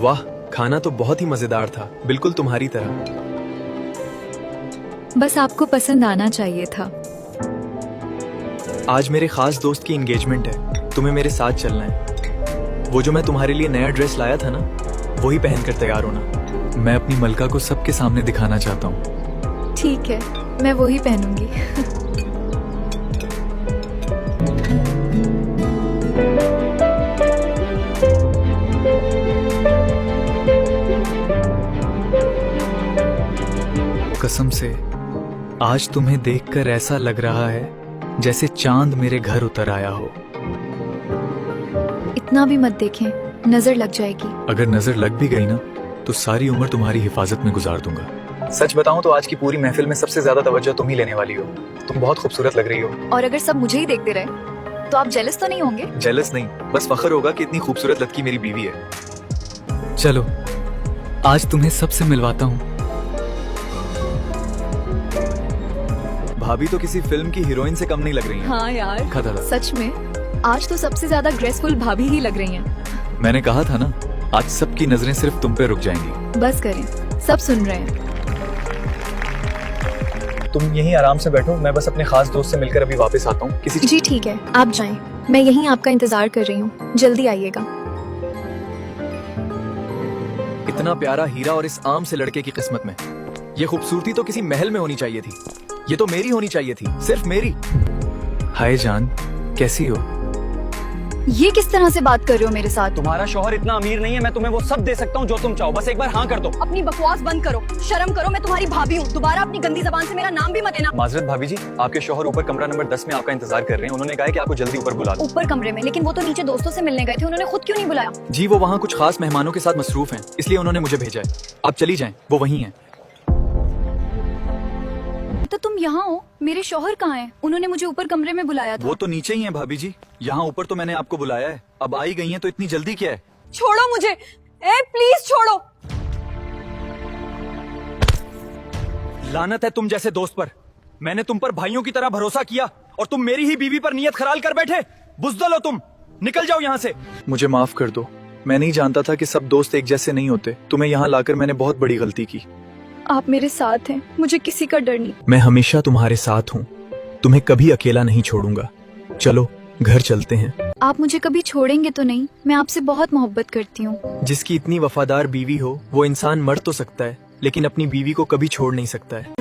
वाह, खाना तो बहुत ही मजेदार था, बिल्कुल तुम्हारी तरह। बस आपको पसंद आना चाहिए था। आज मेरे खास दोस्त की एंगेजमेंट है, तुम्हें मेरे साथ चलना है। वो जो मैं तुम्हारे लिए नया ड्रेस लाया था ना, वही पहनकर तैयार होना। मैं अपनी मलका को सबके सामने दिखाना चाहता हूँ। ठीक है, मैं वही पहनूंगी। कसम से आज तुम्हें देखकर ऐसा लग रहा है जैसे चांद मेरे घर उतर आया हो। इतना भी मत देखें, नजर लग जाएगी। अगर नजर लग भी गई ना, तो सारी उम्र तुम्हारी हिफाजत में गुजार दूंगा। सच बताऊं तो आज की पूरी महफिल में सबसे ज्यादा तवज्जो तुम ही लेने वाली हो। तुम बहुत खूबसूरत लग रही हो। और अगर सब मुझे ही देखते रहे तो आप जेलस तो नहीं होंगे? जेलस नहीं, बस फख्र होगा कि इतनी खूबसूरत लड़की मेरी बीवी है। चलो आज तुम्हें सबसे मिलवाता हूँ। भाभी तो किसी फिल्म की हीरोइन से कम नहीं लग रही हैं। हाँ यार, खतरा। सच में आज तो सबसे ज्यादा ग्रेसफुल भाभी ही लग रही हैं। मैंने कहा था ना, आज सबकी नजरें सिर्फ तुम पे रुक जाएंगी। बस करें, सब सुन रहे हैं। तुम यहीं आराम से बैठो, मैं बस अपने खास दोस्त से मिलकर अभी वापस आता हूँ। जी ठीक है, आप जाएं। मैं यहीं आपका इंतजार कर रही हूँ, जल्दी आइएगा। इतना प्यारा हीरा और इस आम से लड़के की किस्मत में। ये खूबसूरती तो किसी महल में होनी चाहिए थी। ये तो मेरी होनी चाहिए थी, सिर्फ मेरी। हाय जान, कैसी हो? ये किस तरह से बात कर रहे हो मेरे साथ? तुम्हारा शौहर इतना अमीर नहीं है, मैं तुम्हें वो सब दे सकता हूँ जो तुम चाहो, बस एक बार हाँ कर दो। अपनी बकवास बंद करो, शर्म करो, मैं तुम्हारी भाभी हूँ। दोबारा अपनी गंदी जबान से मेरा नाम भी मत लेना। माजरत भाभी जी, आपके शौहर ऊपर कमरा नंबर 10 में आपका इंतजार कर रहे हैं। उन्होंने कहा है कि आपको जल्दी ऊपर बुला लो। ऊपर कमरे में? लेकिन वो तो नीचे दोस्तों से मिलने गए थे, उन्होंने खुद क्यों नहीं बुलाया? जी वो वहाँ कुछ खास मेहमानों के साथ मसरूफ हैं, इसलिए उन्होंने मुझे भेजा है। आप चली जाएं, वो वहीं हैं। तो तुम यहाँ हो, मेरे शौहर कहाँ हैं? उन्होंने मुझे ऊपर कमरे में बुलाया था। वो तो नीचे ही हैं भाभी जी। यहाँ ऊपर तो मैंने आपको बुलाया है, अब आई गई हैं तो इतनी जल्दी क्या है? छोड़ो मुझे, ए प्लीज छोड़ो। लानत है तुम जैसे दोस्त पर। मैंने तुम पर भाइयों की तरह भरोसा किया और तुम मेरी ही बीवी पर नियत खराल कर बैठे। बुज़दिल हो तुम, निकल जाओ यहाँ से। मुझे माफ कर दो, मैं नहीं जानता था कि सब दोस्त एक जैसे नहीं होते। तुम्हें यहाँ लाकर मैंने बहुत बड़ी गलती की। आप मेरे साथ हैं, मुझे किसी का डर नहीं। मैं हमेशा तुम्हारे साथ हूँ, तुम्हें कभी अकेला नहीं छोड़ूंगा। चलो घर चलते हैं। आप मुझे कभी छोड़ेंगे तो नहीं? मैं आपसे बहुत मोहब्बत करती हूँ। जिसकी इतनी वफादार बीवी हो, वो इंसान मर तो सकता है, लेकिन अपनी बीवी को कभी छोड़ नहीं सकता है।